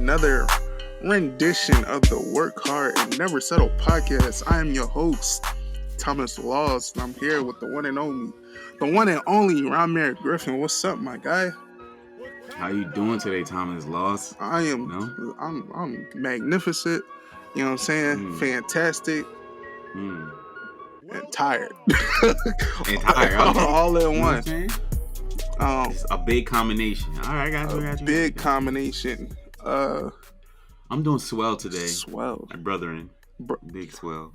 another rendition of the Work Hard and Never Settle podcast. I am your host, Thomas Laws, and I'm here with the one and only Rahmere Griffin. What's up, my guy? How you doing today, Thomas Laws? I'm magnificent. You know what I'm saying? Fantastic. And tired. And tired. Okay. All in one. It's a big combination. All right, got you. Big combination. I'm doing swell today. Swell. My brethren. Big swell.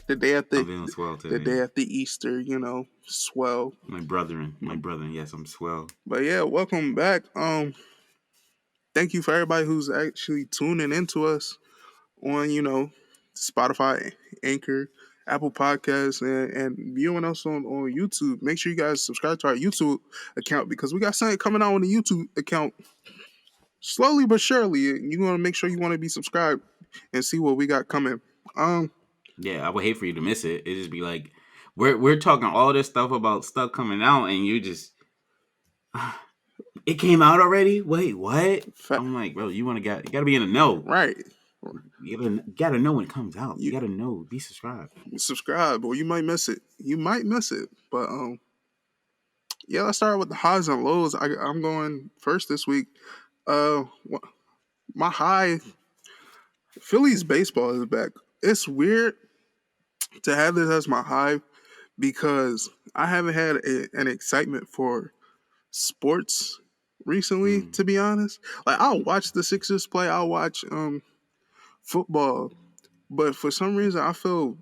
The day after. I'm doing swell today. The day after Easter, swell. My brethren. Yes, I'm swell. But yeah, welcome back. Thank you for everybody who's actually tuning into us on, Spotify, Anchor, Apple Podcasts, and viewing us on YouTube. Make sure you guys subscribe to our YouTube account because we got something coming out on the YouTube account slowly but surely. You want to make sure you want to be subscribed and see what we got coming. Yeah, I would hate for you to miss it. It'd just be like we're talking all this stuff about stuff coming out, and you just it came out already. Wait, what? I'm like, bro, you gotta be in the know, right? You gotta know when it comes out. You gotta know. Be subscribed. Subscribe, or you might miss it. But yeah, let's start with the highs and lows. I'm going first this week. My high, Phillies baseball is back. It's weird to have this as my high because I haven't had an excitement for sports recently, to be honest. Like, I'll watch the Sixers play. I'll watch football, but for some reason I feel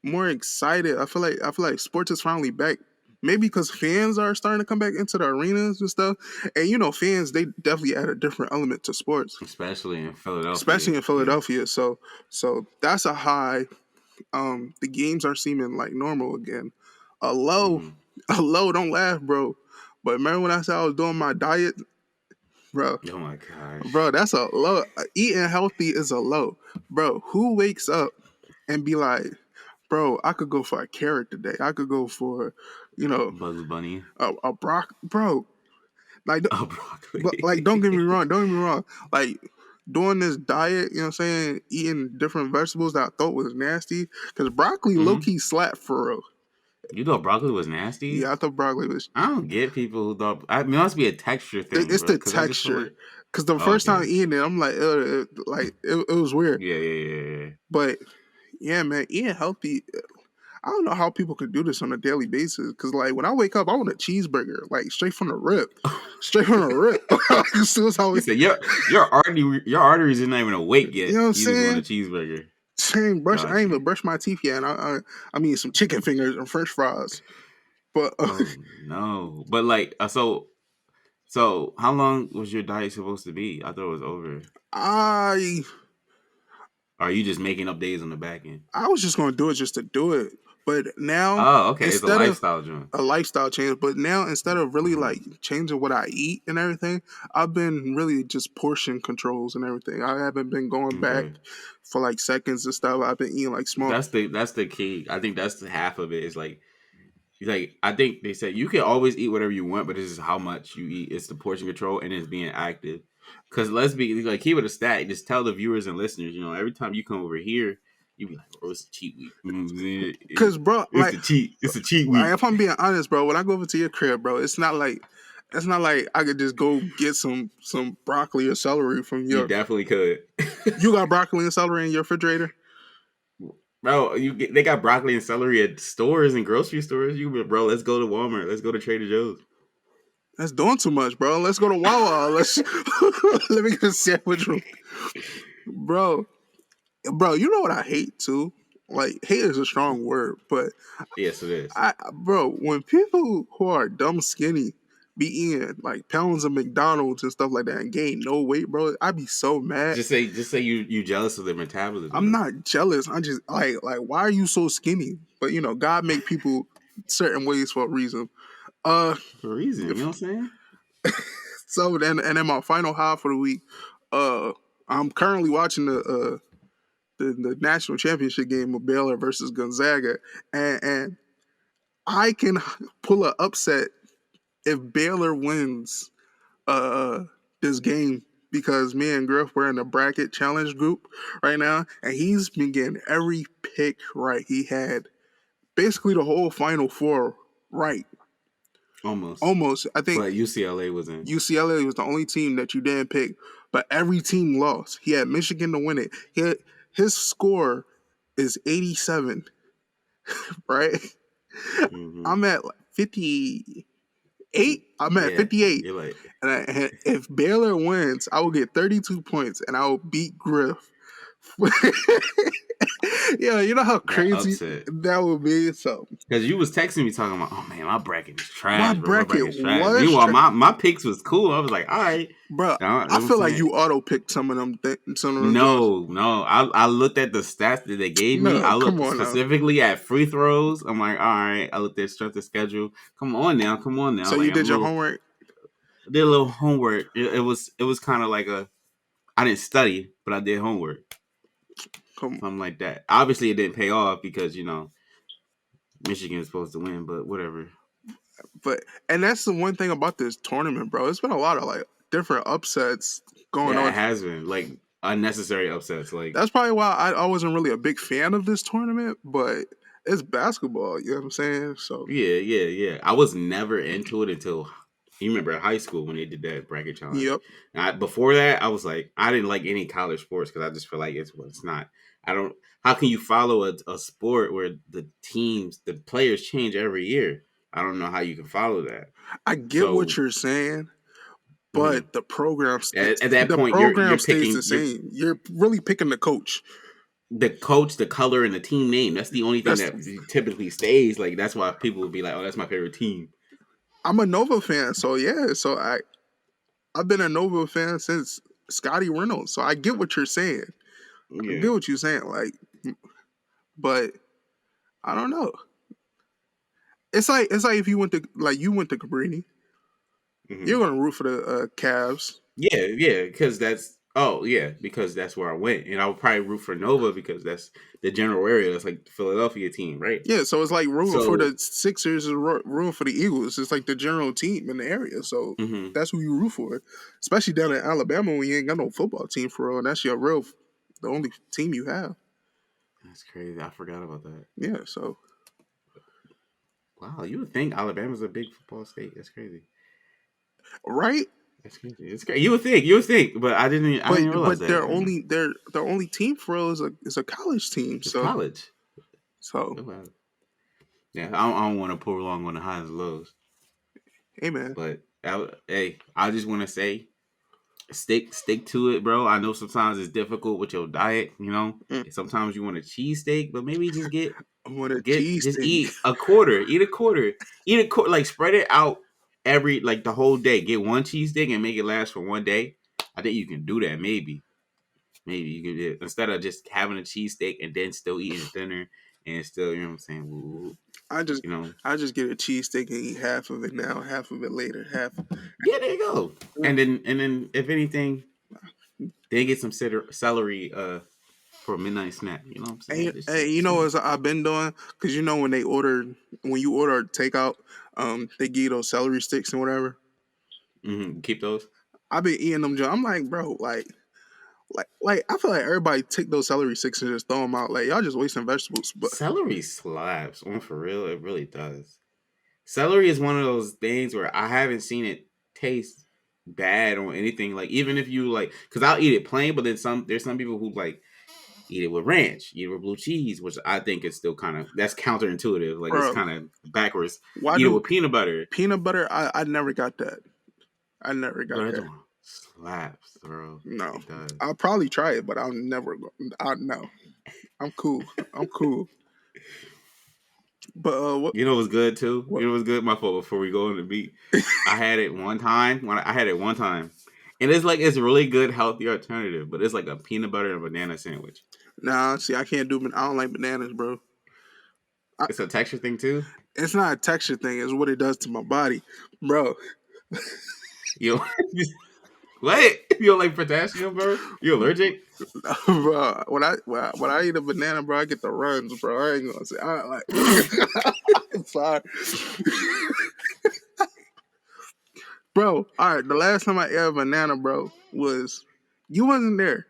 more excited. I feel like sports is finally back. Maybe because fans are starting to come back into the arenas and stuff. And fans, they definitely add a different element to sports, especially in Philadelphia. Yeah. So that's a high. The games are seeming like normal again. A low, don't laugh, bro. But remember when I said I was doing my diet? Bro. Oh my gosh. Bro, that's a low. Eating healthy is a low. Bro, who wakes up and be like, bro, I could go for a carrot today. I could go for, Bugs Bunny. A broccoli. Bro. Like, a broccoli. But, like, don't get me wrong. Like, doing this diet, eating different vegetables that I thought was nasty. Because broccoli low-key slapped for real. You thought broccoli was nasty? Yeah, I thought broccoli was. I don't get people who thought. I mean, it must be a texture thing. It's the texture. Because the first time eating it, I'm like, it was weird. Yeah. But yeah, man, eating healthy. I don't know how people could do this on a daily basis. Because like when I wake up, I want a cheeseburger, like straight from the rip. As soon as I was, your arteries are not even awake yet. You know what I'm saying? Just want a cheeseburger. I ain't even brushed my teeth yet. And I mean some chicken fingers and French fries. But no, but like so how long was your diet supposed to be? I thought it was over. Are you just making up days on the back end? I was just gonna do it just to do it. But now, okay, it's a lifestyle joint. A lifestyle change. But now, instead of really like changing what I eat and everything, I've been really just portion controls and everything. I haven't been going back for like seconds and stuff. I've been eating like small. That's the key. I think that's the half of it. Is like I think they said you can always eat whatever you want, but this is how much you eat. It's the portion control and it's being active. Because let's be like, keep it a stat. Just tell the viewers and listeners, every time you come over here, you be like, bro, it's a cheat week. You know what I'm saying? Because, bro, it's a cheat week. Like, if I'm being honest, bro, when I go over to your crib, bro, it's not like I could just go get some broccoli or celery from your. You definitely could. You got broccoli and celery in your refrigerator? Bro, they got broccoli and celery at stores and grocery stores. Bro, let's go to Walmart. Let's go to Trader Joe's. That's doing too much, bro. Let's go to Wawa. Let me get a sandwich room. Bro, you know what I hate too? Like, hate is a strong word, but yes, it is. Bro, when people who are dumb skinny be eating like pounds of McDonald's and stuff like that and gain no weight, bro, I'd be so mad. Just say you jealous of their metabolism. I'm not jealous. I'm just like why are you so skinny? But God make people certain ways for a reason. For a reason, you know what I'm saying? So then my final high for the week, I'm currently watching the national championship game of Baylor versus Gonzaga, and I can pull an upset if Baylor wins this game because me and Griff were in the bracket challenge group right now, and he's been getting every pick right. He had basically the whole Final Four right. Almost. Almost. I think But UCLA was in. UCLA was the only team that you didn't pick, but every team lost. He had Michigan to win it. His score is 87, right? Mm-hmm. I'm at 58. I'm at Yeah. 58. You're like And if Baylor wins, I will get 32 points and I will beat Griff. Yeah, you know how that crazy upset. that would be? So, Because you was texting me talking about, oh man, my bracket is my trash, bro. My bracket bracket's trash. was Meanwhile, my picks was cool. I was like, all right. bro. You know I what I'm feel like saying? you auto picked some of them. Some of them joints. No. I looked at the stats that they gave me. No, I come looked on now. specifically at free throws. I'm like, all right. I looked at strength of schedule. Come on now. So Like you I'm did a your little homework. did a little homework. It was kind of like I didn't study, but I did homework. Come, Something like that. Obviously it didn't pay off because, Michigan is supposed to win, but whatever. but and that's the one thing about this tournament, bro. It's been a lot of like different upsets going Yeah, it on. has been like unnecessary upsets. Like That's probably why I wasn't really a big fan of this tournament, but it's basketball. You know what I'm saying? So, yeah. I was never into it until you remember high school when they did that bracket challenge. yep. Before that, I was like, I didn't like any college sports because I just feel like it's not. I don't. How can you follow a sport where the players change every year? I don't know how you can follow that. I get what So you're saying, mhm. but the program At that the point, you're program stays the picking same. You're really picking the coach. the coach, the color, and the team name. That's the only thing That's that typically stays. Like that's why people would be like, "Oh, that's my favorite team." I'm a Nova fan, so yeah. So I've been a Nova fan since Scotty Reynolds. So I get what you're saying. I Yeah. get what you're saying. Like, but I don't know. It's like if you went to Cabrini, hmm you're gonna root for the Cavs. Yeah, because that's where I went, and I would probably root for Nova because that's the general area. That's like the Philadelphia team, right? Yeah, so it's like rooting for So, the Sixers is rooting for the Eagles. It's like the general team in the area. So hmm that's who you root for, especially down in Alabama when you ain't got no football team for real, and that's the only team you have. that's crazy. I forgot about that. Yeah, so Wow, you would think Alabama's a big football state. That's crazy. right, That's crazy. It's crazy. You would think, but I didn't realize but that. their only team for real is a college team. It's So college. so Oh, wow. Yeah, I don't want to prolong on the highs and lows, hey man, but hey, I just want to say stick to it, bro. I know sometimes it's difficult with your diet, mm, Sometimes you want a cheesesteak, but maybe just I want a just cheesesteak. eat a quarter. Like spread it out every like the whole day. Get one cheesesteak and make it last for one day. I think you can do that. Maybe you can do it instead of just having a cheesesteak and then still eating dinner and still, you know what I'm saying? Woo, I just you know, I just get a cheesesteak and eat half of it now, half of it later, half. yeah, there you go. And then if anything, then get some celery for a midnight snack. You know what I'm saying? Hey, you know what I've been doing? Because you know when you order takeout, they give you those celery sticks and whatever. Keep those. I've been eating them. I'm like, bro, like I feel like everybody take those celery sticks and just throw them out. Like y'all just wasting vegetables. But Celery slaps on for real. It really does. Celery is one of those things where I haven't seen it taste bad on anything. Like even if you like, because I'll eat it plain, but then there's some people who like eat it with ranch, eat it with blue cheese, which I think is still kind of that's counterintuitive. Like it's bro, kind of backwards. why Eat it do with peanut butter. peanut butter? I never got that. I never got Bro, that that. joint slaps, bro. No, It does. I'll probably try it, but I'll never go. I know. I'm cool. I'm cool. But You know what's good too? what? You know what's good? My fault. Before we go on the beat, I had it one time. I had it one time, and it's really good, healthy alternative. But it's like a peanut butter and banana sandwich. Nah, see, I can't do. I don't like bananas, bro. I, It's a texture thing too. it's not a texture thing. It's what it does to my body, bro. You what? You don't like potassium, bro? You allergic? Bro, when I eat a banana, bro, I get the runs, bro. I ain't gonna say. I like. I'm sorry, bro. All right, the last time I ate a banana, bro, was you wasn't there,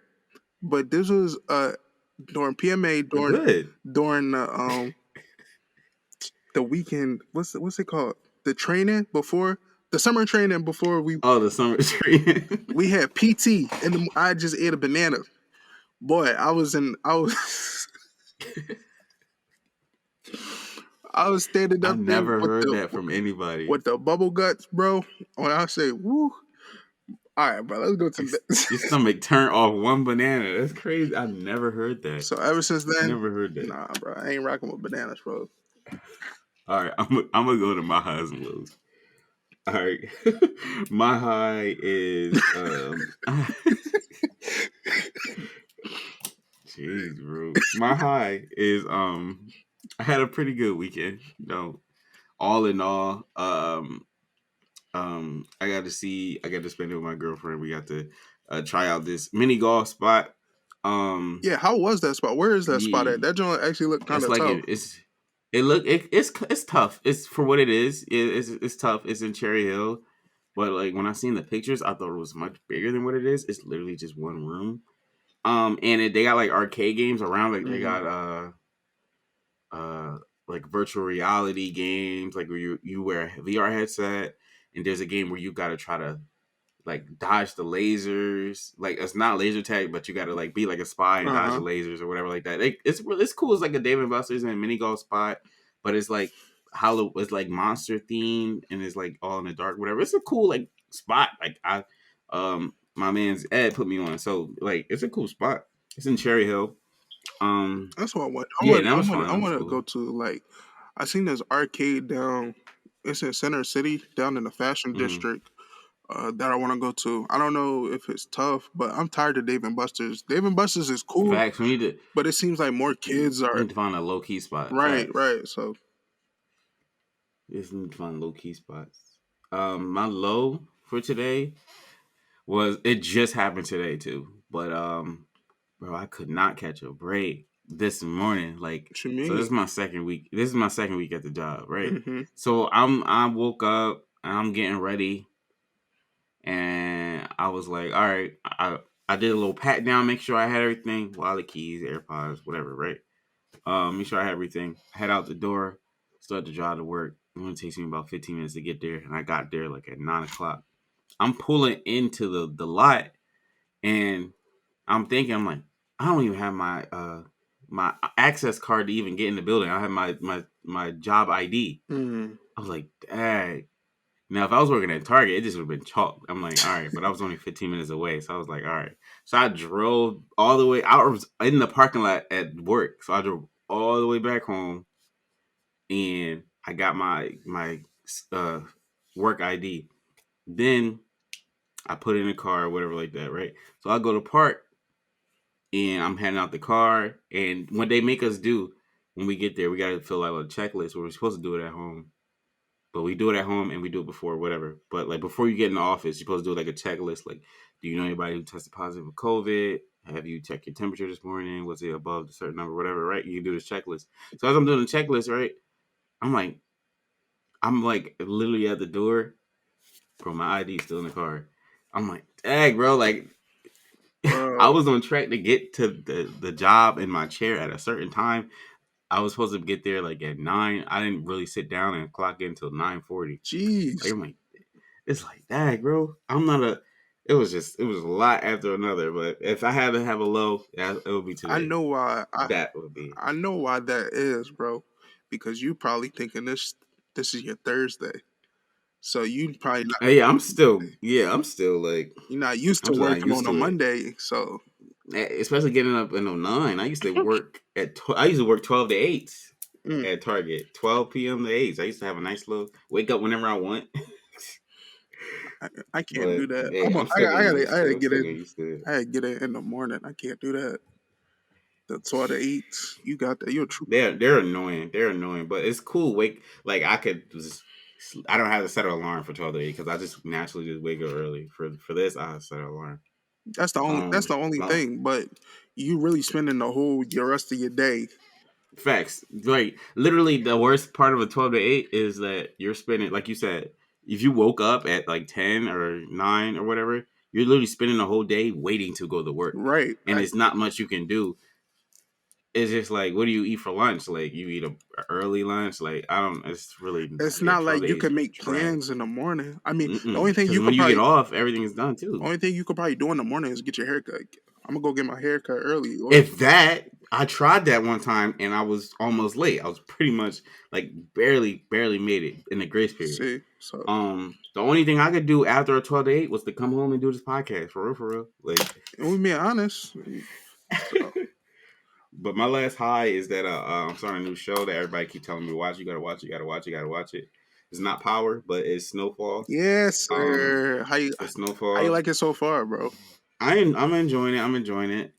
but this was during PMA Good. during the weekend. What's it called? The training before the summer training before Oh, the summer tree. we had PT and I just ate a banana. Boy, I was I was standing I up there never heard that from anybody. with the bubble guts, bro. When I say woo, all right, bro, let's go to Your the stomach turned off one banana. That's crazy. I never heard that. So ever since then, Never heard that. nah, bro, I ain't rocking with bananas, bro. All right, I'm gonna go to my highs and lows. All right, my high is jeez, bro. My high is I had a pretty good weekend. All in all, I got to spend it with my girlfriend. We got to try out this mini golf spot. Yeah, how was that spot? Where is that spot at? Yeah, That joint actually looked kind it's of like tough. it's tough. It's for what it is. It's tough. It's in Cherry Hill, but like when I seen the pictures, I thought it was much bigger than what it is. It's literally just one room. They got like arcade games around. Like they Hmm. got uh like virtual reality games, like where you wear a VR headset, and there's a game where you got to try to like dodge the lasers. Like it's not laser tag, but you got to like be like a spy and Uh dodge the huh. lasers or whatever like that. It's cool. It's like a Dave and Buster's and a mini golf spot, but it's like it's like monster themed and it's like all in the dark, whatever. It's a cool like spot. Like my man's Ed put me on, so like it's a cool spot. It's in Cherry Hill. Um, That's what I want. yeah, and that was fun. I That was want to go cool. to like I seen this arcade down. It's in Center City, down in the Fashion Mm-hmm. District. That I want to go to. I don't know if it's tough, but I'm tired of Dave and Buster's. Dave and Buster's is cool, Facts. but it seems like more kids We are need to find a low key spot. right, Facts. right. So We just need to find low key spots. My low for today was it just happened today too, but bro, I could not catch a break this morning. Like, what you so this mean? is my second week. This is my second week at the job, right? Hmm. So I woke up and I'm getting ready, and I was like, all right, I did a little pat down, make sure I had everything, wallet, keys, AirPods, whatever, right? Make sure I had everything. Head out the door, start to drive to work. It only takes me about 15 minutes to get there, and I got there like at 9 o'clock. I'm pulling into the lot, and I'm thinking, I'm like, I don't even have my access card to even get in the building. I have my job ID. Hmm. I was like, dang. Now, if I was working at Target, it just would have been chalk. I'm like, all right, but I was only 15 minutes away, so I was like, all right. So I drove all the way. I was in the parking lot at work, so I drove all the way back home, and I got my uh, work ID. Then I put it in the car or whatever like that, right? So I go to park, and I'm handing out the car, and what they make us do when we get there, we got to fill out a checklist where we're supposed to do it at home. But we do it at home and we do it before whatever. But like before you get in the office, you're supposed to do like a checklist. Like, do you know anybody who tested positive for COVID? Have you checked your temperature this morning? Was it above a certain number? Whatever, right? You can do this checklist. So as I'm doing the checklist, right, I'm like, literally at the door, bro. My ID still in the car. I'm like, dang, bro. Like, I Bro, was on track to get to the job in my chair at a certain time. I was supposed to get there like at 9. I didn't really sit down and clock in until 9:40. Like jeez. I'm like, it's like, dang, bro. I'm not a. It was a lot after another. But if I had to have a low, it would be I today. know why. That would be. I know why that is, bro. Because you probably thinking this is your Thursday, so you probably not I'm still like, you're not used I'm to still not working used on a to it. Monday. So Especially getting up in '09. I used to work I used to work 12 to 8 mm, at Target, 12 p.m. to 8. I used to have a nice little wake up whenever I want. I can't do But that. yeah, I'm still getting used I gotta to it. get Still in. getting used to it. I gotta get in the morning. I can't do that. The 12 to 8. You got that. You're a trooper. They're annoying. They're annoying, but it's cool. I could just. I don't have to set an alarm for 12 to 8 because I just naturally just wake up early. For this, I set an alarm. That's the only My thing. But you really spending your rest of your day. facts. Like literally, the worst part of a 12 to 8 is that you're spending, like you said, if you woke up at like 10 or 9 or whatever, You're literally spending the whole day waiting to go to work, Right. and it's not much you can do. It's just like, what do you eat for lunch? Like, you eat a early lunch. Like, I don't. It's really It's yeah. not 12 like you days can are make trash. plans in the morning. I mean, the only thing Because you when could you get probably off, everything is done too. only thing you could probably do in the morning is get your haircut. I'm gonna go get my haircut early. Or If that, I tried that one time and I was almost late. I was pretty much like barely made it in the grace period. see, so The only thing I could do after a 12 to 8 was to come home and do this podcast for real. Like, and we being honest. So but my last high is that I'm starting a new show that everybody keep telling me to watch. You gotta watch. You gotta watch. You gotta watch it. It's not Power, but it's Snowfall. yes, Um, sir. it's How you Snowfall. like it so far, bro? I'm enjoying it. I'm enjoying it.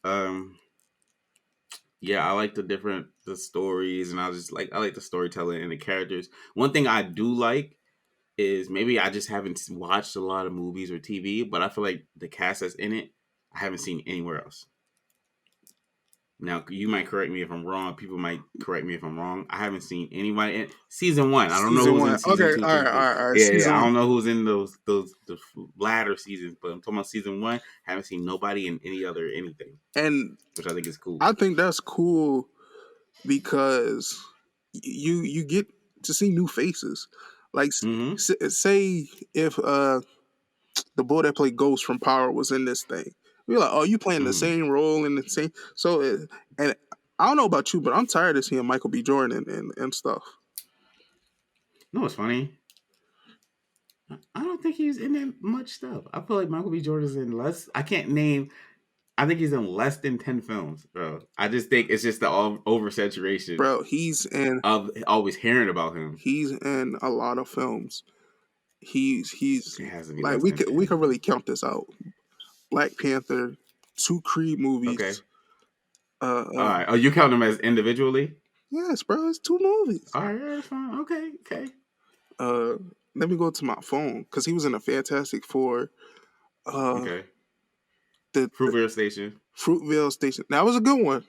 Yeah, I like the stories, and I like the storytelling and the characters. One thing I do like is maybe I just haven't watched a lot of movies or TV, but I feel like the cast that's in it, I haven't seen anywhere else. Now you might correct me if I'm wrong. People might correct me if I'm wrong. I haven't seen anybody in season one. I don't know Season who's in one. Okay, season two, all three, right, all four. right, all right. Yeah. Season I one. don't know who's in those the latter seasons, but I'm talking about season one. Haven't seen nobody in any other anything, And which I think is cool. I think that's cool because you get to see new faces. Like Mm-hmm. say if the boy that played Ghost from Power was in this thing, we're like, oh, you playing the Mm-hmm. same role in the same. So and I don't know about you, but I'm tired of seeing Michael B. Jordan and stuff. No, it's funny. I don't think he's in that much stuff. I feel like Michael B. Jordan's in less. I can't name. I think he's in less than 10 films, bro. I just think it's just the oversaturation Bro, of always hearing about him. he's in a lot of films. He's It has to be like less than we 10. could really count this out. Black Panther, two Creed Okay. movies. Uh, All uh right. Oh, you count them as individually? yes, bro, it's two movies. All right. That's fine. Okay. Okay. Uh, let me go to my phone because he was in a Fantastic Four. Uh, Okay. the Fruitvale Station. Fruitvale Station. That was a good one.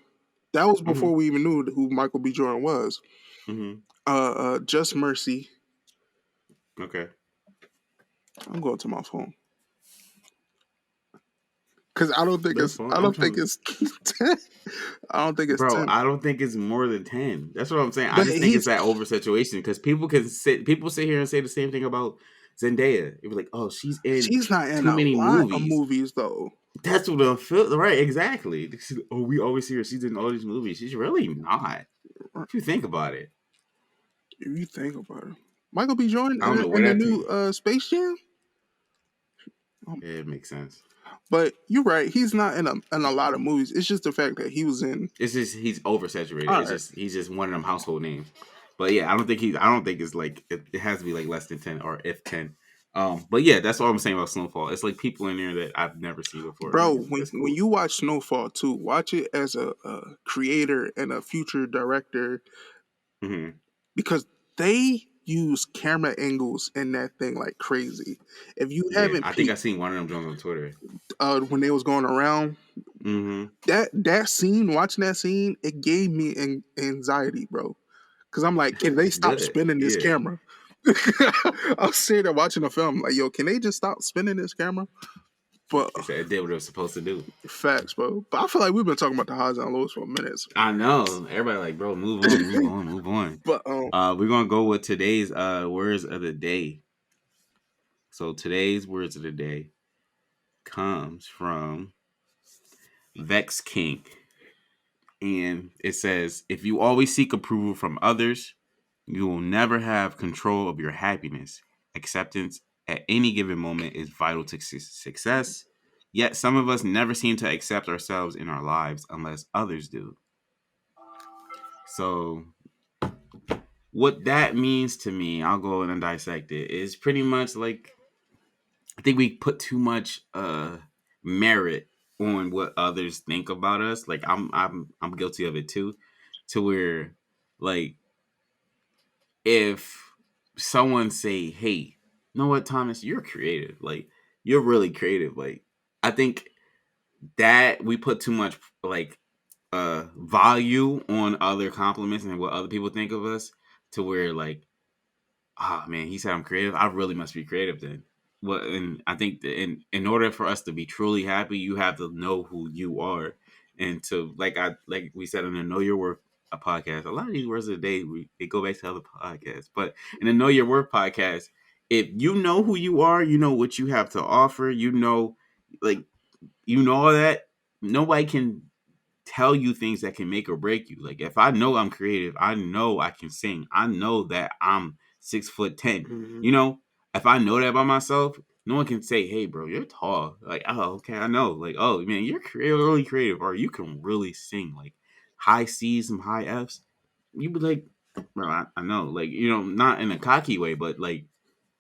That was before Mm-hmm. we even knew who Michael B. Jordan was. Mm-hmm. Just Mercy. Okay. I'm going to my phone because I don't think That's it's. fine. I I'm don't think trying to. it's 10. I don't think it's Bro, 10. I don't think it's more than 10. That's what I'm saying. I But just think it's he's that oversaturation because people sit here and say the same thing about Zendaya. It was like, oh, she's in she's not in too a many lot of movies. movies though. That's what I feel. Right, exactly. Oh, we always hear she's in all these movies. She's really not. If you think about it. If you think about it, Michael B. Jordan I don't know in where the that new team. Space Jam. Um, It makes sense. but you're right. He's not in a lot of movies. It's just the fact that he was in. It's just he's oversaturated. All It's right, just he's just one of them household names. But yeah, I don't think it's like it has to be like less than 10 or if 10. But yeah, that's all I'm saying about Snowfall. It's like people in there that I've never seen before. I'm bro. like, When that's when cool. you watch Snowfall too, watch it as a creator and a future director Hmm. because they use camera angles in that thing like crazy. If you Yeah, haven't I think I peeped, seen one of them joints on Twitter. when they was going around Hmm. that scene, watching that scene, it gave me anxiety, bro. Because I'm like, can they stop Good. spinning this Yeah. camera? I was sitting there watching the film, like, yo, can they just stop spinning this camera? But They said it did what it was supposed to do. facts, bro. But I feel like we've been talking about the highs and lows for minutes. I know. Everybody like, bro, move on, move on, move on. But We're gonna go with today's words of the day. So today's words of the day comes from Vex King. And it says, if you always seek approval from others, you will never have control of your happiness. Acceptance at any given moment is vital to success. Yet some of us never seem to accept ourselves in our lives unless others do. So what that means to me, I'll go in and dissect it, is pretty much like I think we put too much merit on what others think about us. Like I'm guilty of it too, to where like if someone say, "Hey, you know what, Thomas, you're creative. Like you're really creative." Like I think that we put too much like value on other compliments and what other people think of us to where like, ah man, he said I'm creative. I really must be creative then. well, and I think that in order for us to be truly happy, you have to know who you are, and to like we said in the Know Your Worth a podcast. A lot of these words of the day they go back to other podcasts, but in the Know Your Worth podcast, if you know who you are, you know what you have to offer. Like you know all that. Nobody can tell you things that can make or break you. Like if I know I'm creative, I know I can sing. I know that I'm 6'10". Mhm. You know, if I know that about myself, no one can say, "Hey, bro, you're tall." Like, oh, okay, I know. Like, oh man, you're really creative, or you can really sing. Like high C's, some high F's. You be like, bro, I know. Like, not in a cocky way, but like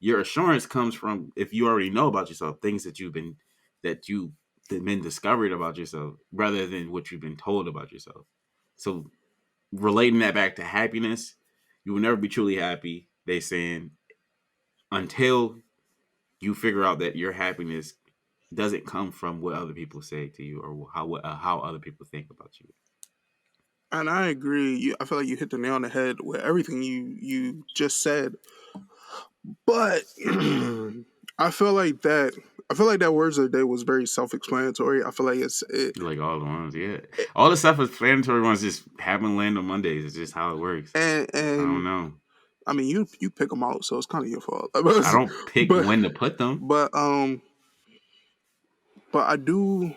your assurance comes from if you already know about yourself, things that you've been discovered about yourself rather than what you've been told about yourself. So relating that back to happiness, you will never be truly happy. They saying until you figure out that your happiness doesn't come from what other people say to you or how other people think about you. And I agree. I feel like you hit the nail on the head with everything you just said. But I feel like that. I feel like that words of the day was very self-explanatory. I feel like Like all the ones, yeah. All the stuff explanatory ones just happen land on Mondays. It's just how it works. I don't and know. I mean you pick them out, so it's kind of your fault. I don't pick but when to put them. but but I do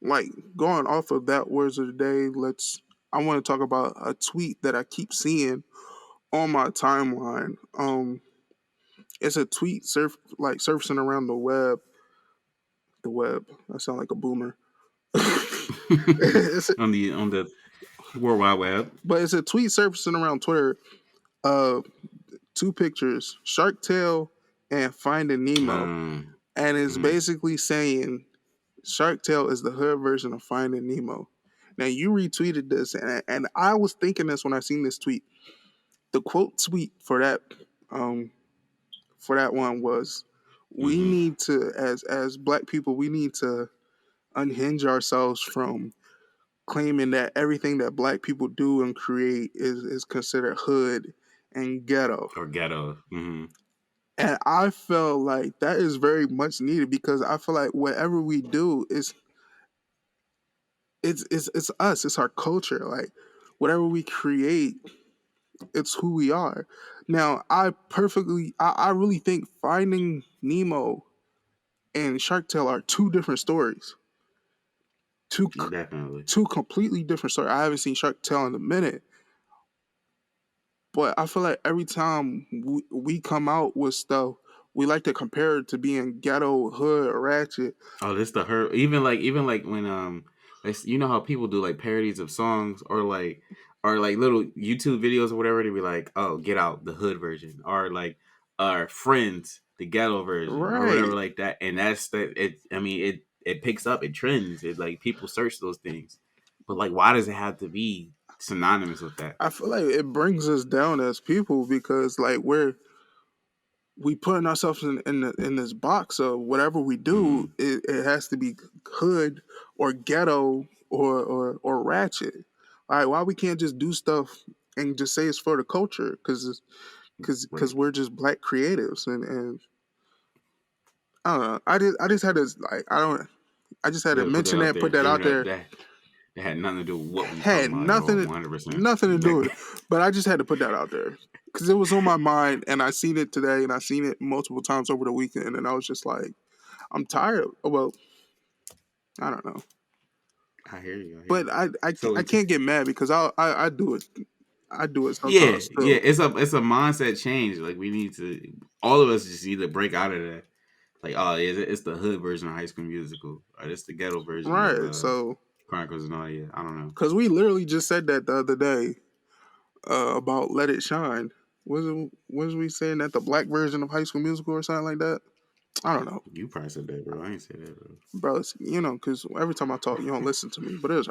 like going off of that words of the day. I want to talk about a tweet that I keep seeing on my timeline. It's a tweet surfacing around the web. The web. I sound like a boomer. It's a- on the World Wide Web. but it's a tweet surfacing around Twitter. Uh, two pictures: Shark Tale and Finding Nemo, and it's Mhm. basically saying Shark Tale is the hood version of Finding Nemo. Now you retweeted this, and I was thinking this when I seen this tweet. The quote tweet um for that one was, "We Mhm. need to, as Black people, we need to unhinge ourselves from claiming that everything that Black people do and create is considered hood and ghetto." Or ghetto. Mhm. And I feel like that is very much needed because I feel like whatever we do is it's us, it's our culture. Like whatever we create, it's who we are. Now, I really think Finding Nemo and Shark Tale are two different stories. Two Definitely. two completely different stories. I haven't seen Shark Tale in a minute, but I feel like every time we come out with stuff, we like to compare it to being ghetto, hood, ratchet. Oh, this the her. Even like when you know how people do like parodies of songs or like little YouTube videos or whatever. They be like, oh, Get Out, the hood version, or like Friends, the ghetto version, or whatever Right. like that. And that's that. It. I mean, it picks up, it trends. It like people search those things, but like, why does it have to be synonymous with that? I feel like it brings us down as people because like we putting ourselves in this box of whatever we do, Mm, it has to be hood or ghetto or ratchet. Like why we can't just do stuff and just say it's for the culture because right. we're just Black creatives and I don't know. I just had to like I just had You to had to put that mention out that, put there, that even out though there. that had nothing to do with what we talking Had about at all. nothing 100%. nothing to do with it, but I just had to put that out there because it was on my mind and I seen it today and I seen it multiple times over the weekend and I was just like, I'm tired. Well, I don't know, I hear you. I hear but you. I So I it's can't get mad because I do it. I do it yeah, sometimes yeah. still. It's a mindset change. Like we need to, all of us just need to break out of that. Like, oh, it's the hood version of High School Musical, or it's the ghetto version of Right. So Chronicles of Narnia. I don't know. because we literally just said that the other day about Let It Shine. Was we saying that the Black version of High School Musical or something like that? I don't know, You probably said that, bro. I ain't say that, bro. bro. Because every time I talk, you don't listen to me. But it's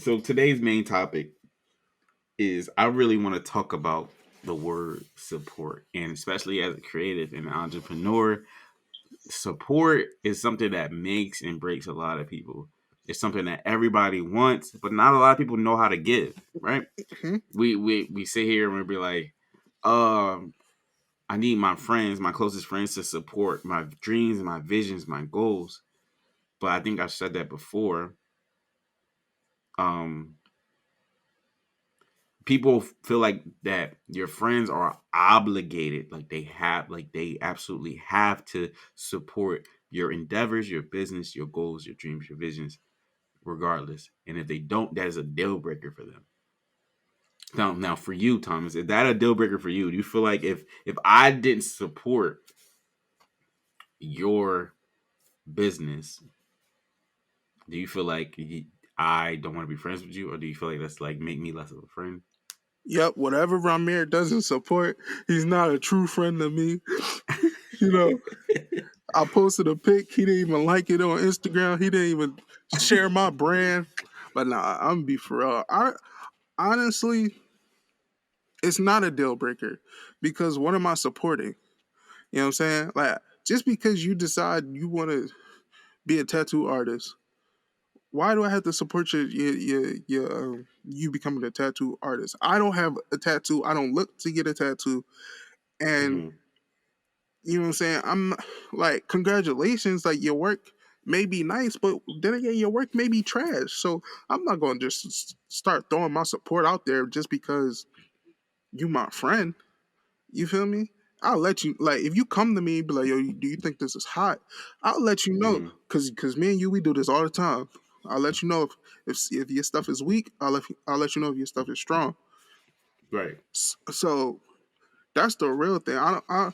So today's main topic is I really want to talk about the word support, and especially as a creative and an entrepreneur, support is something that makes and breaks a lot of people. It's something that everybody wants, but not a lot of people know how to give. Right? alright. We sit here and we be like, Um, I need my friends, my closest friends, to support my dreams, my visions, my goals. But I think I've said that before. Um, People feel like that your friends are obligated, like they absolutely have to support your endeavors, your business, your goals, your dreams, your visions, regardless. And if they don't, that is a deal breaker for them. Now, for you, Thomas, is that a deal breaker for you? Do you feel like if I didn't support your business, do you feel like I don't want to be friends with you, or do you feel like that's like make me less of a friend? Yep, whatever Rahmere doesn't support, he's not a true friend to me. You know, I posted a pic, he didn't even like it on Instagram. He didn't even share my brand. But nah, I'm gonna be for real. I honestly, it's not a deal breaker because what am I supporting? You know what I'm saying? Like just because you decide you want to be a tattoo artist, why do I have to support you becoming a tattoo artist? I don't have a tattoo. I don't look to get a tattoo, and Mm-hmm. you know what I'm saying. I'm like, congratulations, like your work may be nice, but then again, your work may be trash. So I'm not going to just start throwing my support out there just because you my friend. You feel me? I'll let you like if you come to me and be like, yo, do you think this is hot? I'll let you know Mm-hmm. because me and you we do this all the time. I'll let you know if your stuff is weak. I'll let you know if your stuff is strong. Right. So that's the real thing. I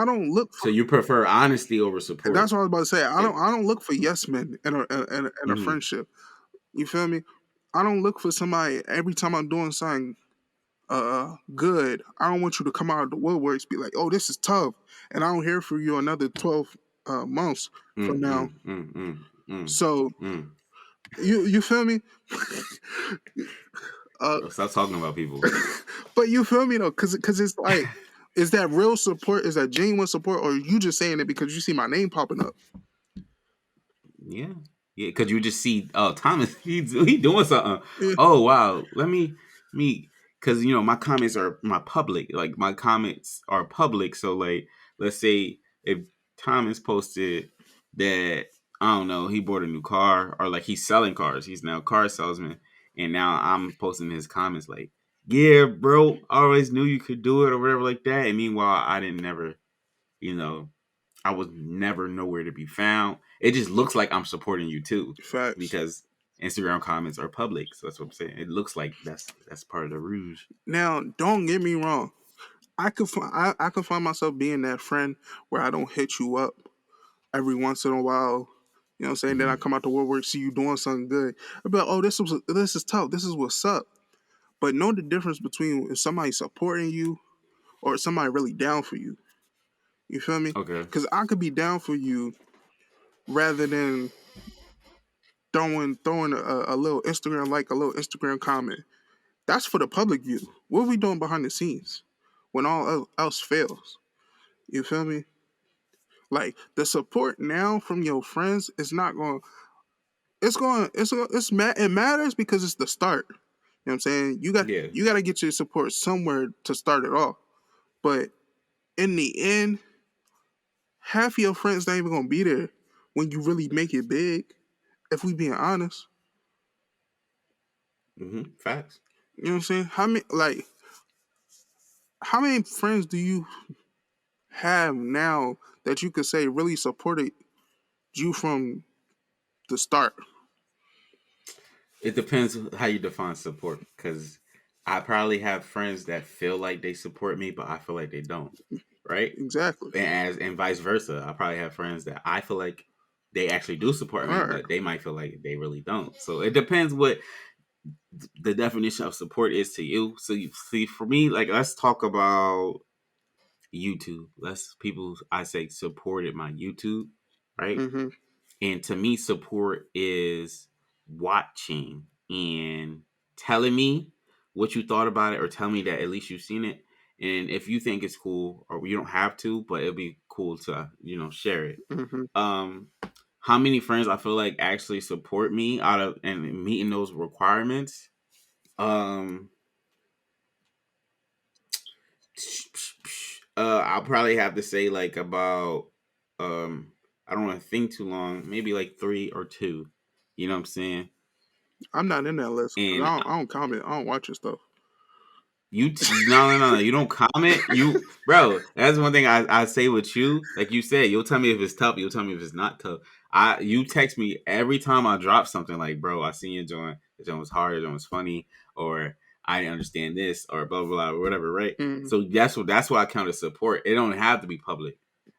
don't look So for. you prefer honesty over That's support. what I was about to say. Like, I don't look for yes men in a mm-hmm. friendship. You feel me? I don't look for somebody every time I'm doing something good. I don't want you to come out of the woodworks be like, oh, this is tough, and I don't hear from you another 12 months from Mm, now. mm, mm, mm, mm, So mm. you feel me? uh, Bro, stop talking about people. but you feel me though, because it's like, is that real support? Is that genuine support, or are you just saying it because you see my name popping up? Yeah, yeah, because you just see, oh, Thomas, he doing something. Yeah, Oh wow, let me, because my comments are my public, like my comments are public. So like, let's say if Thomas posted that, I don't know, he bought a new car, or like he's selling cars, he's now a car salesman, and now I'm posting his comments like, yeah, bro, I always knew you could do it or whatever like that. And meanwhile, I didn't never, you know, I was never nowhere to be found. It just looks like I'm supporting you too, facts. because Instagram comments are public. So that's what I'm saying. It looks like that's part of the rouge. Now, don't get me wrong. I could find myself being that friend where I don't hit you up every once in a while. You know what I'm saying? Then I Mm-hmm. come out to woodwork, see you doing something good. I'll be like, oh, this is tough. This is what's up. But know the difference between if somebody supporting you or somebody really down for you. You feel me? Okay. Because I could be down for you rather than throwing a little Instagram like a little Instagram comment. That's for the public view. What are we doing behind the scenes when all else fails? You feel me? Like the support now from your friends is not going. It matters because it's the start. You know what I'm saying? Yeah. You got to get your support somewhere to start it off. But in the end, half of your friends not even gonna be there when you really make it big. If we being honest, Mm-hmm. Facts. you know what I'm saying? How many friends do you have now that you could say really supported you from the start? It depends how you define support. Because I probably have friends that feel like they support me, but I feel like they don't. Right. Exactly. And vice versa. I probably have friends that I feel like they actually do support me, All right. but they might feel like they really don't. So it depends what the definition of support is to you. So you see, for me, like, let's talk about YouTube. Let's people I say supported my YouTube, right? Mm-hmm. And to me, support is watching and telling me what you thought about it, or tell me that at least you've seen it. And if you think it's cool, or you don't have to, but it'd be cool to share it. Mm-hmm. Um, how many friends I feel like actually support me out of and meeting those requirements? Um, I'll probably have to say like about I don't want to think too long, maybe like three or two. You know what I'm saying? I'm not in that list because And I don't comment. I don't watch your stuff. No, you don't comment. You bro, that's one thing I say with you. Like you said, you'll tell me if it's tough. You'll tell me if it's not tough. You text me every time I drop something like, bro, I seen your joint. The joint was hard. The joint was funny, or I didn't understand this, or blah blah blah, or whatever. Right. Mm-hmm. So that's what I count as support. It don't have to be public.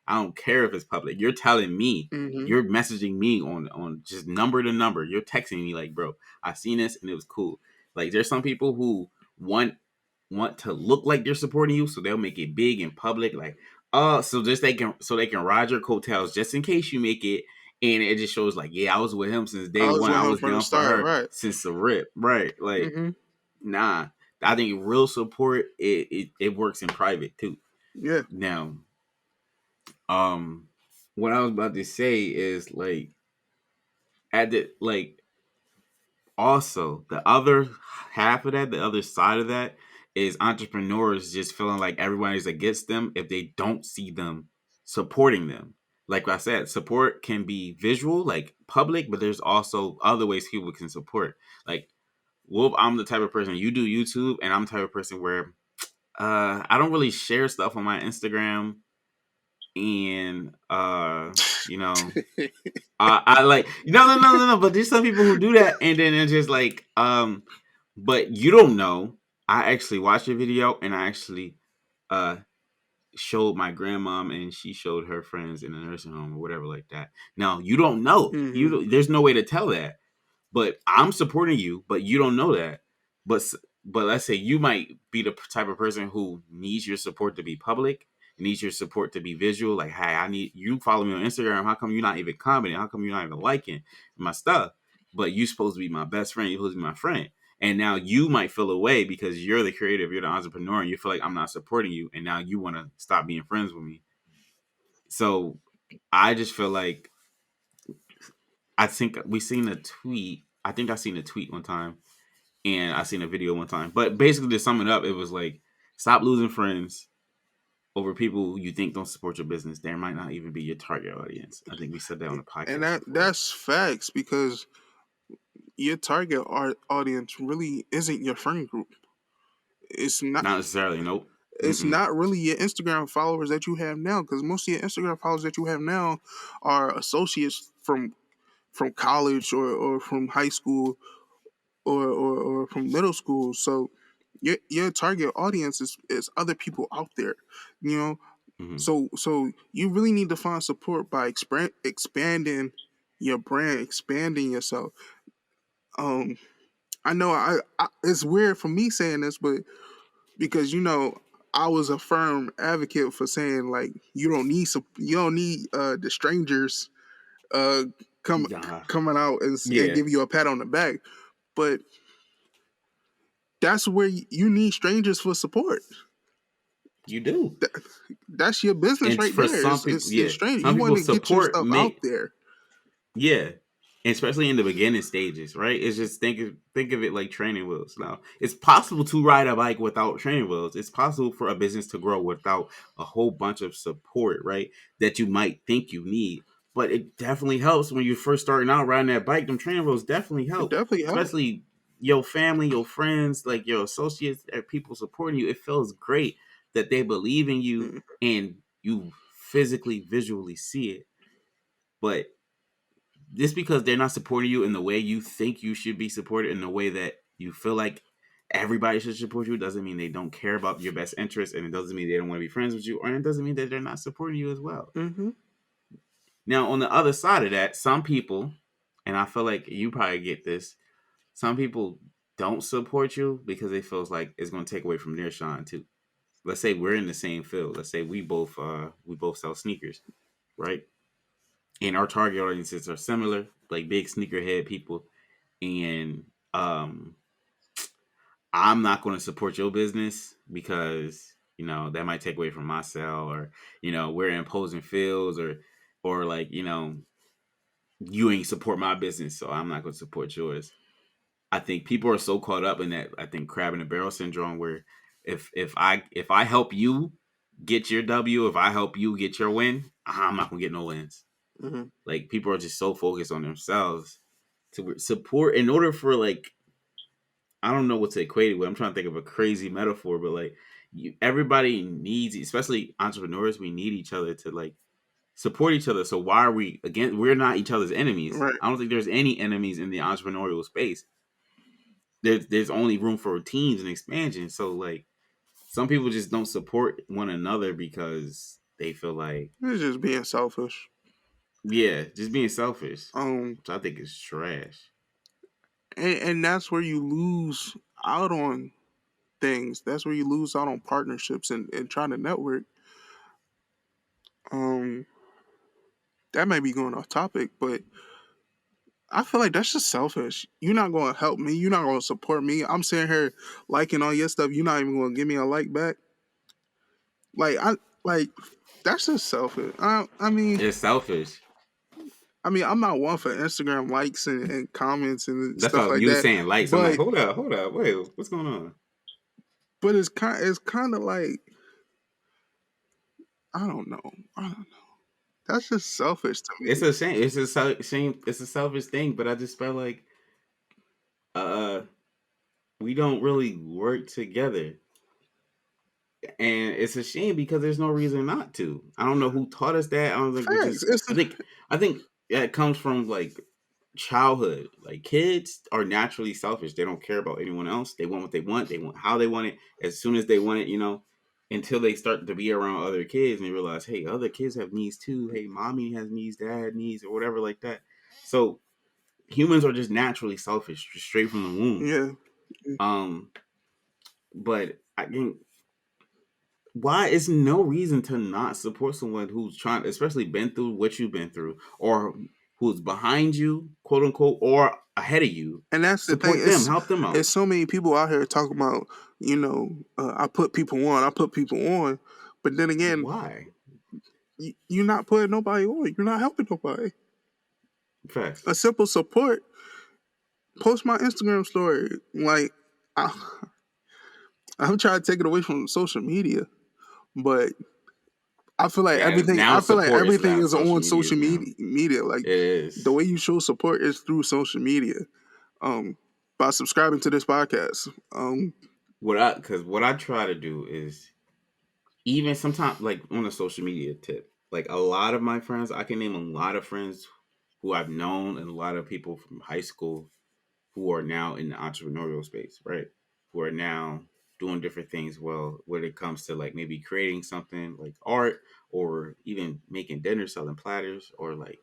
I don't care if it's public. You're telling me. Mm-hmm. You're messaging me on just number to number. You're texting me like, bro, I seen this and it was cool. Like there's some people who want to look like they're supporting you, so they'll make it big in public, like, oh, so they can ride your coattails just in case you make it, and it just shows like, yeah, I was with him since day I was one. with I him was from the down for start, her right? since the rip, right? Like, Mm-hmm. nah, I think real support it works in private too. Yeah. Now, um, what I was about to say is like at the like also the other half of that, the other side of that is entrepreneurs just feeling like everybody's against them if they don't see them supporting them. Like I said, support can be visual, like public, but there's also other ways people can support. Like Wolf, I'm the type of person, you do YouTube, and I'm the type of person where I don't really share stuff on my Instagram, and you know, I like no. But there's some people who do that, and then it's just like but you don't know. I actually watched a video, and I actually uh showed my grandmom, and she showed her friends in a nursing home or whatever like that. Now you don't know. Mm-hmm. There's no way to tell that. But I'm supporting you, but you don't know that. But but let's say you might be the type of person who needs your support to be public, needs your support to be visual. Like, hey, I need you follow me on Instagram. How come you're not even commenting? How come you're not even liking my stuff? But you're supposed to be my best friend. You're supposed to be my friend. And now you might feel away because you're the creative, you're the entrepreneur, and you feel like I'm not supporting you. And now you want to stop being friends with me. So I just feel like I think we seen a tweet. I think I seen a tweet one time and I seen a video one time. But basically, to sum it up, it was like stop losing friends over people you think don't support your business. There might not even be your target audience. I think we said that on the And podcast before. that's facts because your target audience really isn't your friend group. It's not. Not necessarily. Nope. It's Mm-mm. not really your Instagram followers that you have now because most of your Instagram followers that you have now are associates from college or from high school or from middle school. So your target audience is other people out there, you know. Mm-hmm. So you really need to find support by expanding your brand, expanding yourself. Um, I know it's weird for me saying this, but because I was a firm advocate for saying like you don't need the strangers uh come Yeah. coming out and Yeah. give you a pat on the back, but that's where you need strangers for support. You do. That, that's your business And right for there. some people, It's yeah, strange. You some want people to get your support stuff out make there. Yeah, especially in the beginning stages, right? It's just think of it like training wheels. Now, it's possible to ride a bike without training wheels. It's possible for a business to grow without a whole bunch of support, right? That you might think you need, but it definitely helps when you're first starting out riding that bike. Them training wheels definitely It help, definitely helps. especially your family, your friends, like your associates, and people supporting you. It feels great that they believe in you Mm, and you physically, visually see it, but just because they're not supporting you in the way you think you should be supported, in the way that you feel like everybody should support you, doesn't mean they don't care about your best interest, and it doesn't mean they don't want to be friends with you, or it doesn't mean that they're not supporting you as well. mm-hmm. Now, on the other side of that, some people, and I feel like you probably get this, some people don't support you because they feels like it's going to take away from their shine too. Let's say we're in the same field. Let's say we both sell sneakers, right? And our target audiences are similar, like big sneakerhead people, and I'm not going to support your business because that might take away from my sale, or we're in opposing fields, or like you ain't support my business, so I'm not going to support yours. I think people are so caught up in that, I think, crab in the barrel syndrome, where If I help you get your W, if I help you get your win, I'm not gonna get no wins. Hmm. Like people are just so focused on themselves to support in order for like I don't know what to equate it with. I'm trying to think of a crazy metaphor, but like everybody needs, especially entrepreneurs, we need each other to like support each other. So why are we again? We're not each other's enemies. Right. I don't think there's any enemies in the entrepreneurial space. There's only room for teams and expansion. So like some people just don't support one another because they feel like It's just being selfish. yeah, just being selfish, Um, which I think is trash. and that's where you lose out on things. That's where you lose out on partnerships and trying to network. Um, that may be going off topic, but I feel like that's just selfish. You're not going to help me. You're not going to support me. I'm sitting here liking all your stuff. You're not even going to give me a like back. Like I like that's just selfish. It's selfish. I'm not one for Instagram likes and comments and That's stuff how like you was that. saying likes. I'm like, But hold up, wait, what's going on? it's kind of like I don't know. I don't know. That's just selfish to It's me. a shame. It's a shame. It's a selfish thing, but I just felt like uh we don't really work together, and it's a shame because there's no reason not to. I don't know who taught us that. I don't think we Facts. just. I think that comes from like childhood. Like kids are naturally selfish. They don't care about anyone else. They want what they want. They want how they want it as soon as they want it. Until they start to be around other kids and they realize, hey, other kids have needs too. Hey, mommy has needs, dad needs, or whatever like that. So humans are just naturally selfish, just straight from the womb. Yeah. Um, but I think why is no reason to not support someone who's trying, especially been through what you've been through, or who's behind you, quote unquote, or ahead of you. And that's the thing. Support them, help them out. It's so many people out here talking about, I put people on, I put people on, but then again, Why? you're not putting nobody on. You're not helping nobody. Facts. A simple support. Post my Instagram story. Like, I, I'm trying to take it away from social media, but I feel like Yeah, everything. now I feel like support is everything loud. is Social on media social is now. media. Like It the is. way you show support is through social media. By subscribing to this podcast. What I try to do is even sometimes like on a social media tip, like a lot of my friends, I can name a lot of friends who I've known and a lot of people from high school who are now in the entrepreneurial space, right? Who are now doing different things. Well, when it comes to like maybe creating something like art or even making dinner, selling platters, or like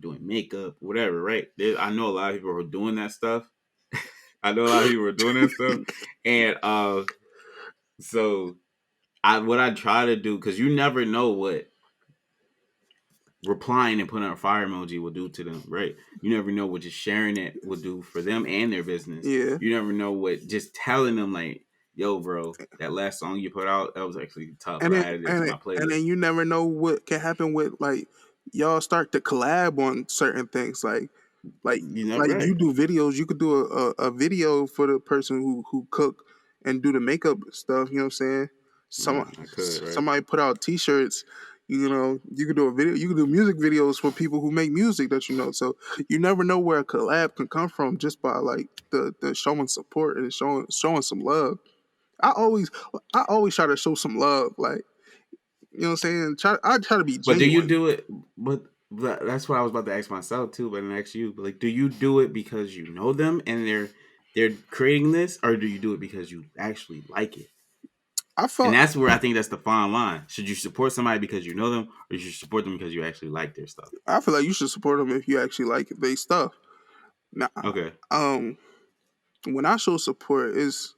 doing makeup, whatever, right? I know a lot of people who are doing that stuff. I know a lot of people are doing that stuff, and so what I try to do because you never know what replying and putting a fire emoji will do to them, right? You never know what just sharing it will do for them and their business. Yeah. You never know what just telling them like, "Yo, bro, that last song you put out that was actually tough. and I then added it to and my and then playlist." you never know what can happen with like y'all start to collab on certain things like You know, like you right? do videos. You could do a video for the person who cook and do the makeup stuff. You know what I'm saying? Yeah, Some I could, right? somebody put out T-shirts. You could do a video. You could do music videos for people who make music that you know. So you never know where a collab can come from just by like the showing support and showing some love. I always I always try to show some love. Like, you know what I'm saying? I try to be But do you genuine. do it? But that's what I was about to ask myself too. But then ask you, but like, do you do it because you know them and they're creating this, or do you do it because you actually like it? I And felt that's where I think that's the fine line. Should you support somebody because you know them, or you should support them because you actually like their stuff? I feel like you should support them if you actually like their stuff. Now, Okay. um, when I show support, it's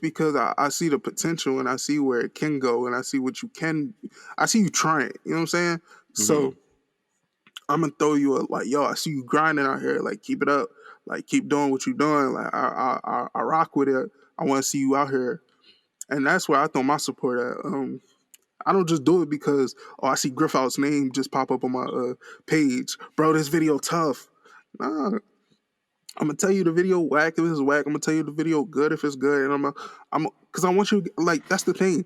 because I see the potential and I see where it can go and I see what you can. I see you trying. You know what I'm saying? So Mm-hmm. I'm gonna throw you a like, yo, I see you grinding out here. Like, keep it up. Like, keep doing what you're doing. Like, I rock with it. I want to see you out here, and that's where I throw my support at. I don't just do it because I see Griffout's name just pop up on my page, bro. This video tough. Nah, I'm gonna tell you the video whack if it's whack. I'm gonna tell you the video good if it's good, and because I want you like that's the thing.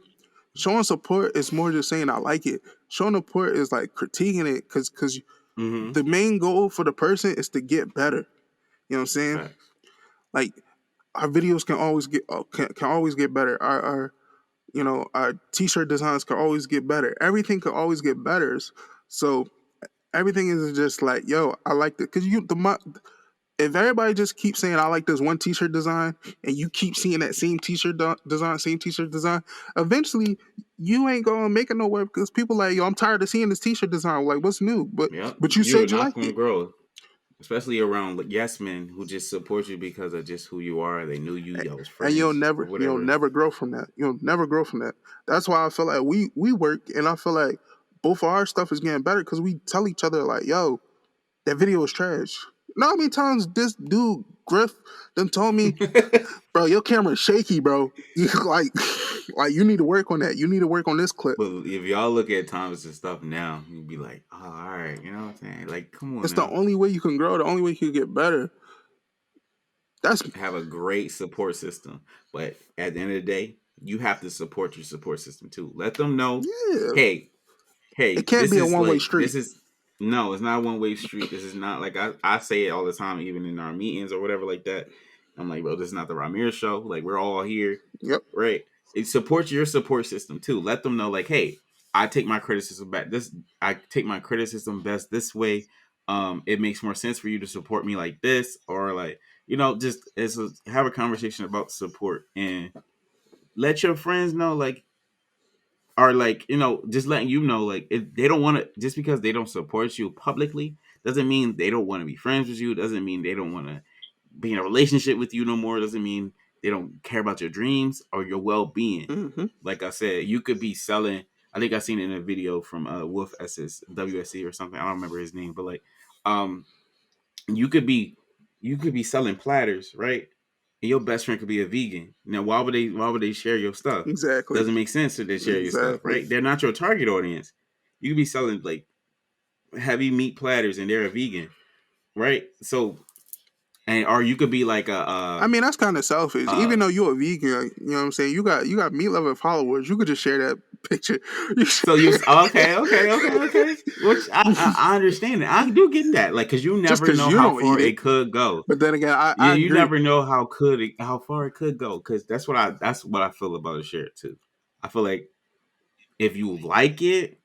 Showing support is more just saying I like it. Showing support is like critiquing it because Mm-hmm. the main goal for the person is to get better. You know what I'm saying? Facts. Like our videos can always can always get better. Our our t-shirt designs can always get better. Everything can always get better. So everything is just like, yo, I like it because if everybody just keeps saying I like this one t-shirt design and you keep seeing that same t-shirt design, eventually you ain't gonna make it nowhere because people like, yo, I'm tired of seeing this t-shirt design. Like, what's new? But Yep. but you You're said you not liked gonna it. grow, especially around like, yes men who just support you because of just who you are. They knew you, y'all was And friends or you'll whatever. never grow from that. You'll never grow from that. That's why I feel like we work, and I feel like both of our stuff is getting better because we tell each other like, yo, that video was trash. Know how many times this dude Griff them told me, bro, your camera's shaky, bro. You like you need to work on that. You need to work on this clip. But if y'all look at Thomas and stuff now, you'd be like, oh, all right, you know what I'm saying? Like, come on It's the now. only way you can grow. The only way you can get better. That's Have a great support system. But at the end of the day, you have to support your support system too. Let them know, yeah. hey, It hey, can't this be a is one way like street. this is no, it's not a one way street. This is not like I say it all the time, even in our meetings or whatever like that. I'm like, bro, this is not the Rahmere show. Like we're all here, Yep. right? It supports your support system too. Let them know, like, hey, I take my criticism back. I take my criticism best this way. It makes more sense for you to support me like this, or like, just have a conversation about support and let your friends know, like, are like, just letting you know, like, if they don't want to, just because they don't support you publicly doesn't mean they don't want to be friends with you, doesn't mean they don't want to be in a relationship with you no more, doesn't mean they don't care about your dreams or your well-being. Mm-hmm. Like I said, you could be selling, I think I seen it in a video from Wolf SS WSC or something, I don't remember his name, but like, um you could be selling platters, right? And your best friend could be a vegan. Now, why would they share your stuff? Exactly. Doesn't make sense that they share your stuff, Exactly. right? They're not your target audience. You could be selling like heavy meat platters and they're a vegan, right? So, and or you could be like I mean, that's kind of selfish. uh Even though you're a vegan, you know what I'm saying? You got meat loving followers. You could just share that picture. so you okay, which I understand that. I do get that, like, because you Just never because know you how don't far eat it. it could go. But then again, I You agree. never know how far it could go, because that's what I feel about a share too. I feel like if you like it,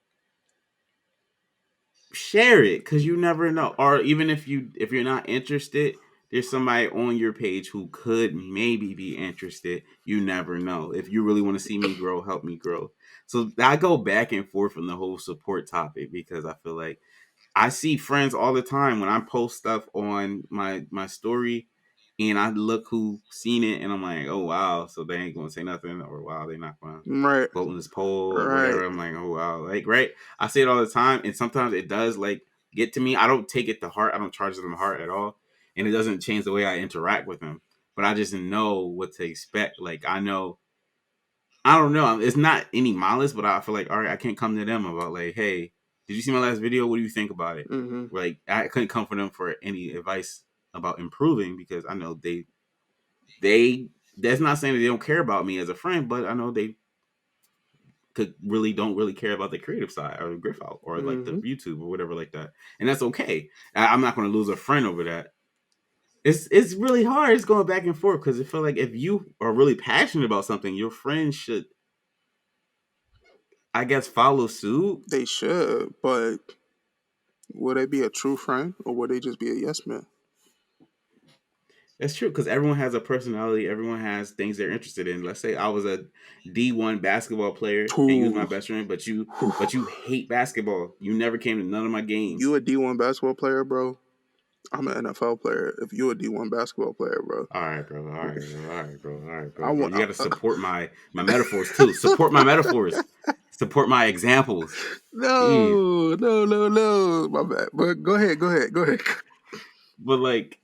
share it, because you never know. Or even if you're not interested, there's somebody on your page who could maybe be interested. You never know. If you really want to see me grow, help me grow. So I go back and forth on the whole support topic, because I feel like I see friends all the time when I post stuff on my story, and I look who seen it, and I'm like, oh wow, so they ain't gonna say nothing, or wow, they not gonna Right. vote in this poll or Right. whatever. I'm like, oh wow, like, right. I see it all the time, and sometimes it does like get to me. I don't take it to heart. I don't charge them to heart at all, and it doesn't change the way I interact with them. But I just know what to expect. Like I know I don't know. It's not any malice, but I feel like, all right, I can't come to them about like, hey, did you see my last video? What do you think about it? Mm-hmm. Like, I couldn't come for them for any advice about improving, because I know they that's not saying that they don't care about me as a friend, but I know they could really don't really care about the creative side or the griff out or like the Mm-hmm. YouTube or whatever like that, and that's okay. I'm not going to lose a friend over that. It's really hard. It's going back and forth, because I feel like if you are really passionate about something, your friends should, I guess, follow suit. They should, but would they be a true friend or would they just be a yes man? That's true, because everyone has a personality. Everyone has things they're interested in. Let's say I was a D1 basketball player and you was my Who? best friend, but you hate basketball. You never came to none of my You games. a D1 basketball player, bro? I'm an NFL player. If you a D1 basketball player, bro, All right, bro. All right, bro. All right, bro. All right, I bro. Bro, want. you got to support my metaphors too. Support my metaphors. Support my examples. Jeez. No, no, no, no. My bad. But go ahead, go ahead, go ahead. But like,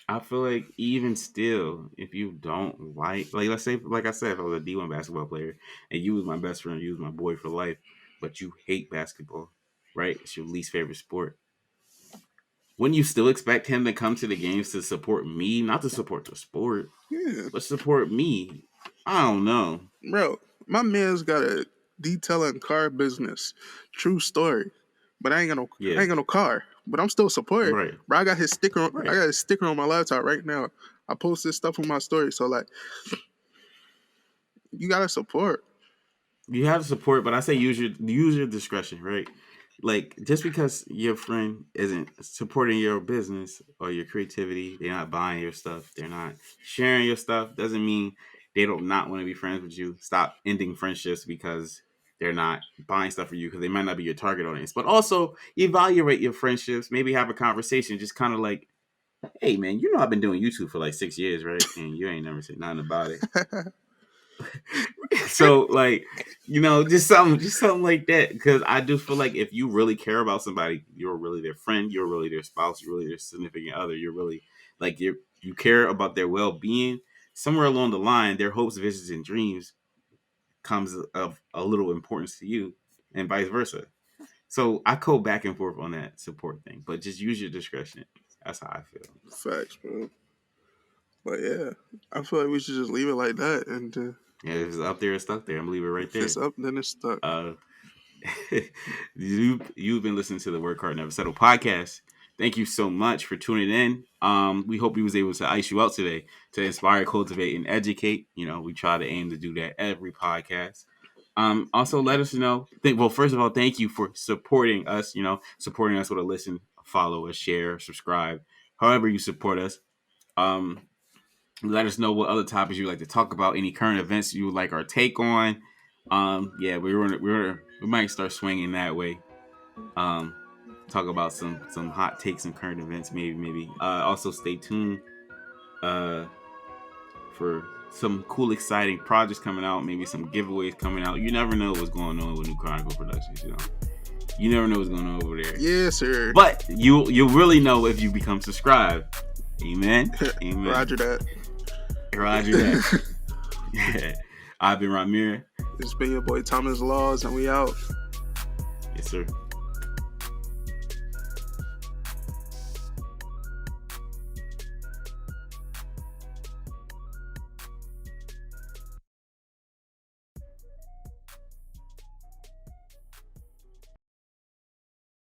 I feel like even still, if you don't like, let's say, like I said, if I was a D1 basketball player and you was my best friend, you was my boy for life, but you hate basketball, right? It's your least favorite sport. wouldn't you still expect him to come to the games to support me, not to support the sport, Yeah, but support me? I don't know. bro, my man's got a detailing car business. True story. But I Yeah, ain't got no car. But I'm still supporting. right, Bro, I got his sticker on, I right. got his sticker on my laptop right now. I post this stuff on my story. So like you gotta support. You have to support, but I say use your discretion, right? Like just because your friend isn't supporting your business or your creativity, they're not buying your stuff, they're not sharing your stuff, doesn't mean they don't not want to be friends with you. Stop ending friendships because they're not buying stuff for you because they might not be your target audience. But also evaluate your friendships, maybe have a conversation, just kind of like, hey man, you know I've been doing YouTube for like 6 years, right? And you ain't never said nothing about it. So like, just something like that, because I do feel like if you really care about somebody, you're really their friend, you're really their spouse, you're really their significant other, you're really like you care about their well-being. Somewhere along the line their hopes, visions, and dreams comes of a little importance to you, and vice versa. So I go back and forth on that support thing, but just use your discretion. That's how I feel. Facts, bro. But yeah, I feel like we should just leave it like that. And Yeah, if it's up there, it's stuck there. I'm gonna leave it right if it's there. up, then it's stuck. uh you've been listening to the Work Hard Never Settle podcast. Thank you so much for tuning in. We hope we was able to ice you out today to inspire, cultivate, and educate. We try to aim to do that every podcast. Also let us know. Well, first of all, thank you for supporting us. Supporting us with a listen, follow, a share, subscribe, however you support us. Um, Let us know what other topics you'd like to talk about. Any current events you would like our take on. Yeah, we might start swinging that way. Um, Talk about some hot takes and current events. Maybe. Also stay tuned. For some cool, exciting projects coming out. Maybe some giveaways coming out. You never know what's going on with New Chronicle Productions. You never know what's going on over there. Yes, sir. But you'll really know if you become subscribed. Amen. Amen. Roger that. Roger that. I've been Rahmere. It's been your boy Thomas Laws, and we out. Yes, sir.